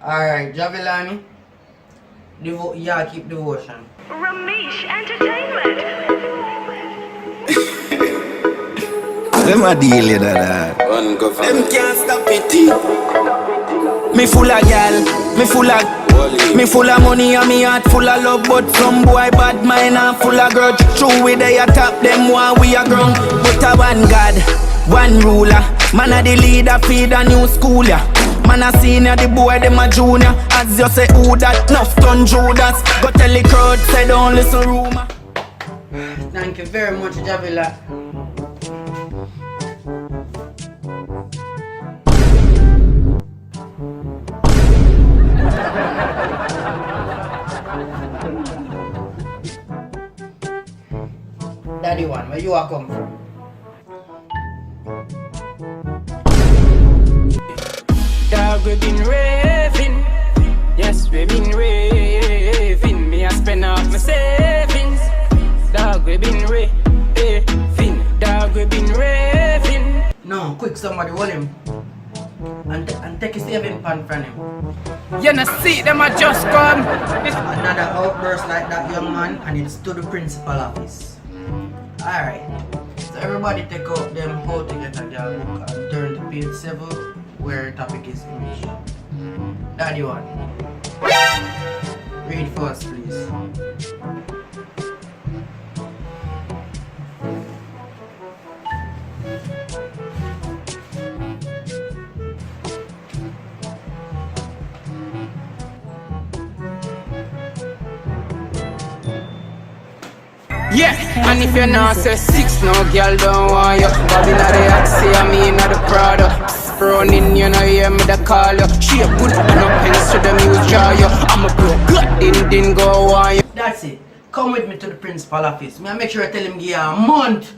Alright, Javelani. Yeah, keep devotion. Ramesh Entertainment. Them a deal, you know that. Them can't stop it. Me full of gal, me full of money and me heart full of love. But some boy bad mind and full of grudge. True we they attack them while we are grown. But a one God, one ruler. Man a the leader, feed a new school, yeah. Man a senior, the boy them a junior. As you say who that, nuff done Judas. Go tell the crowd, say don't listen rumor. Thank you very much, Javila. Daddy1, where you are come from? Dog, we been raving. Yes, we been raving. Me, I spend off my savings. Dog, we been raving. Dog, we been raving. No, quick, somebody hold him. And take a saving pan from him. You know, see them, I just come. Another outburst like that, young man, and it's to the principal office. Alright, so everybody take out them how to get a girl book and turn to page 7 where topic is image. Daddy1, read first please. Yeah, and if you're not say 6, no girl don't want you. Bobby not the Oxy, I mean not the Prada. Running, you know, hear me the call you. She a good and up pens to the music draw you. I'm a broke gut, didn't go on you. That's it. Come with me to the principal office. Me I make sure I tell him give you a month.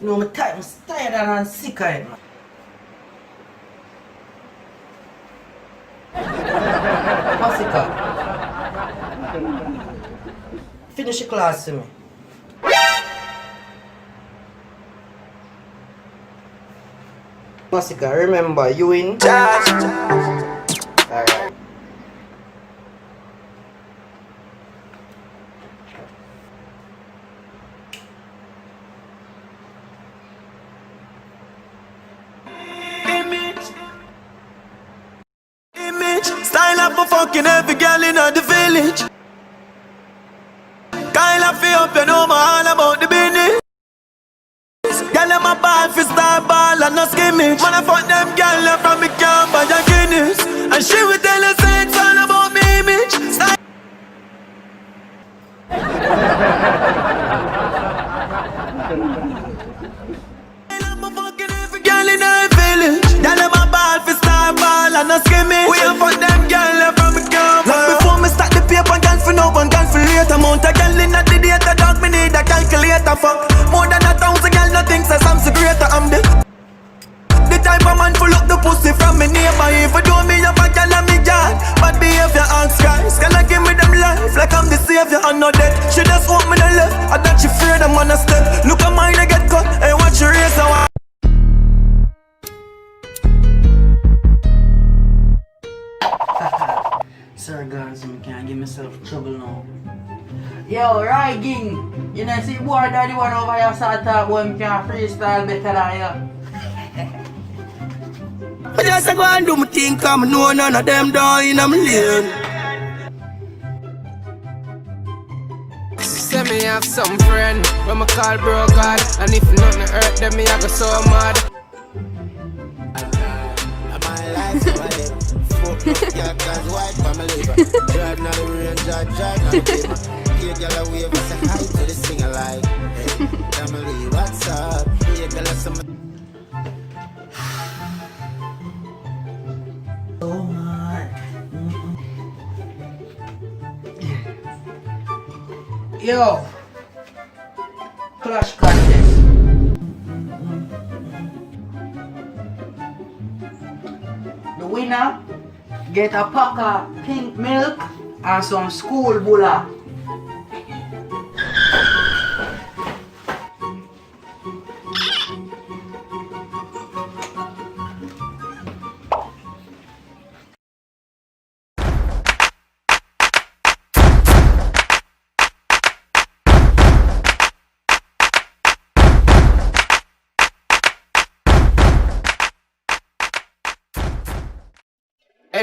You know, I'm tired and I'm sick of it, man. Masicka, finish the class to me. Masicka, remember you in charge. Alright. Style up for fucking every girl in the village. Kyle up for up, you know my all about the business. Girl in my ball for star ball and no skimmage. Man I fuck them girl from me camp by your Guinness. And she will tell us it's all about me image. Style up for fucking every girl in the village. Girl in my ball for star ball and no skimmage. We have fuck them girl from me camp. Like before me start the paper, gun for now and gun for later. Amount of girl in the data, dog me need a calculator. Fuck more than 1,000 girl, nothing says I'm so greater. I'm the type of man full up the pussy from me neighbor. If you do me up a girl and me yard, bad behavior ask guys. Girl I give me them life like I'm the savior and not dead. She just want me to live, I that she fear them on a step. Look at mine I get cut, hey watch your race now. Sir guns, I can't give myself trouble now. Yo, Rygin, you know see boy Daddy1 over here start talk boy me can freestyle better than you. I just go and do my thing, come know none of them down in a million. Say me have some friend when me call bro God. And if nothing hurt them, me I go so mad. My life, my life. Fuck up, yeah, cause white family. Drive now the rain, drive now the paper. Here, girl, I wave, I say hi to the singer like. Hey, family, what's up? Here, girl, I some. Oh my. Yo, clash contest. The winner get a pack of pink milk and some school bulla. Hey,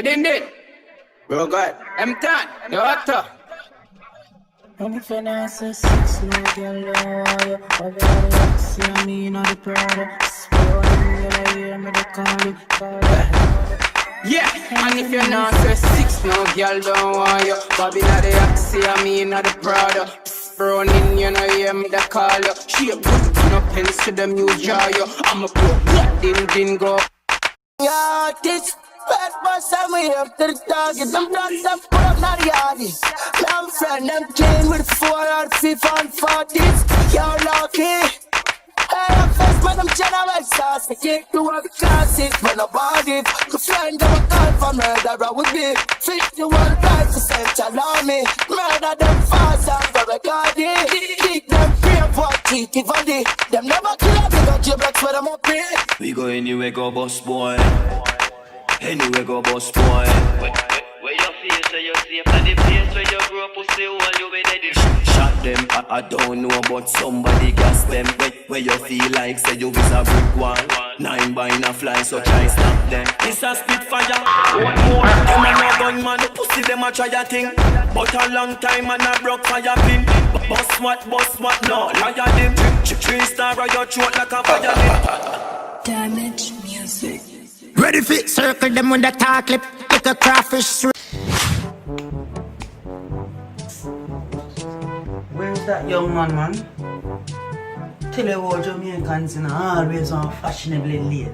Dindin. Bro, God. M10. The actor. And if you're not so six, no girl, don't want you. But you're the oxy, I mean, on the product. Spoiling, you know, hear me, they call you. Yeah, and if you're not so six, no girl don't want you. Bobby not the oxy, I mean not the product. Running, you know, hear me, they call you. She a good, no pens to them, you draw you. I'm a pro, din go. Yeah, this bad boss, I'm here after the target. I'm not some put up, not the artist. I'm friend, I'm king with 4 or 5 and 40s. You're lucky. Hey, I'm first, man, I'm general sauce. I can't do a classic, but nobody. The friend of a call for murderer would be 51% allow me. Murder them fast and very gaudy. Keep them free for cheat, if I did. Them never kill me, got your blocks where I'm up here. We go anywhere, go boss boy. Anywhere, go boss boy. Where your face, where you safe, and the place where you grew up, pussy, all you be dead. Shot them, I don't know, but somebody gas them. Where you feel like, say you is a brick wall. 9 by a fly, so try stop them. It's a spitfire. Them a no gunman, pussy them a try a thing. But a long time and a broke fire pin. Boss what, no, liar them. 3-star on your throat like a violin. Damage music. Ready fit, circle them with the tar clip. Take a crawfish. Where's that young man? Tell you what, Jamaicans in always on fashionably late.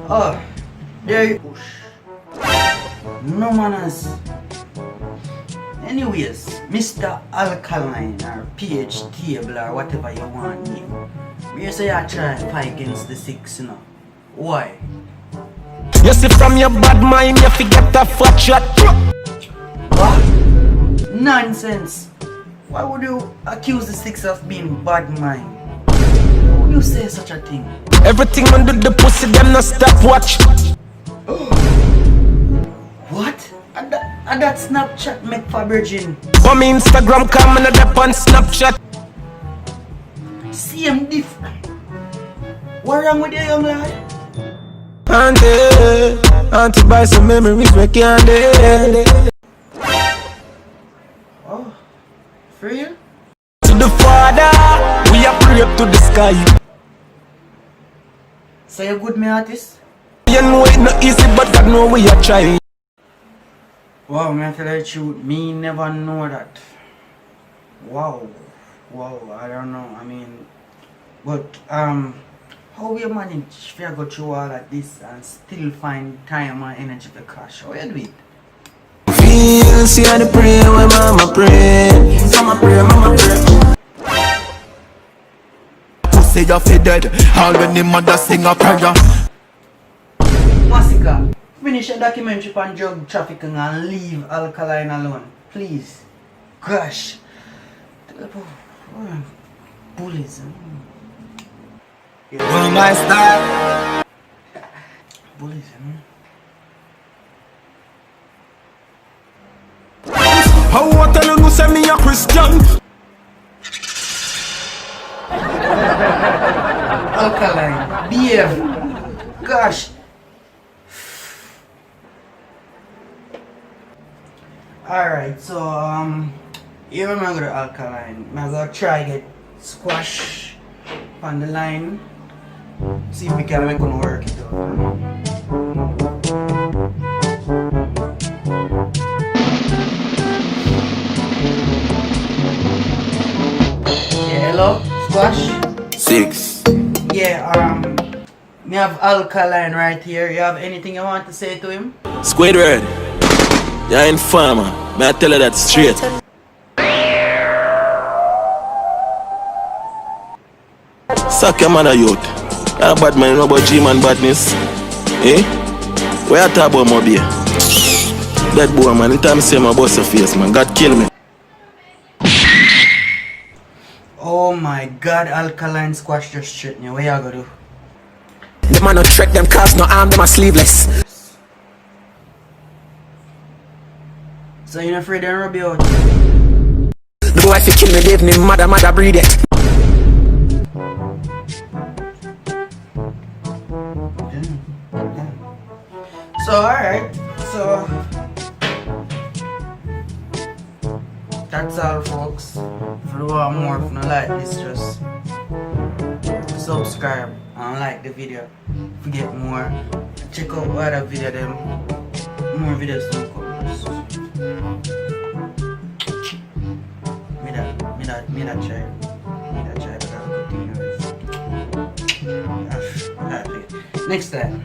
Oh, there you push. No manners. Anyways, Mr. Alkaline or PH Table or whatever you want name. You say I try fight against the 6, you know. Why? You see from your bad mind, you forget a fat shot. What? Nonsense. Why would you accuse the 6 of being bad mind? Why would you say such a thing? Everything under the pussy, them no stop watch. What? And that Snapchat make for Rygin. On me Instagram, come and up on Snapchat. Same different. What wrong with you, young lad? Auntie buy some memories we can't do. Oh, for real? To the Father, we are pray up to the sky. So you good, me artist? You know it's not easy, but God know we are trying. Wow, me tell you the truth, me never know that. Wow, I don't know. I mean, but how we manage to go through all of this and still find time and energy to crash? How you do it? Feel, see how the pray when mama pray. Mama pray. Pussy you fi dead, all when the mother sing a prayer. Masicka, finish a documentary on drug trafficking and leave Alkaline alone, please. Gosh. Bullies. Oh my style. Bullies, How I tell you say me a Christian? Alkaline, behave. Gosh. Alright, so here I'm gonna go to Alkaline. I'm gonna try get squash on the line. See if we can make it work it out. Yeah, hello, squash? 6. Yeah, me have Alkaline right here. You have anything you want to say to him? Squidward, you're in farmer. May I tell you that straight? Suck your mother youth. You're a bad man, no about G-man badness. Eh? Where you talk about my beer? That boy, man, anytime I see my bust your face, man, God kill me. Oh my god, Alkaline squash your shit. What you gonna do? Them man no trick, them cars no arm, them are sleeveless. So you're not afraid to rub you out? The boy if you kill me, leave me, mother breed it. So alright, so that's all folks. If you want more, if you don't like this, just subscribe and like the video. If you get more, check out other video them. More videos to come. Me that try but I'll continue. Next time.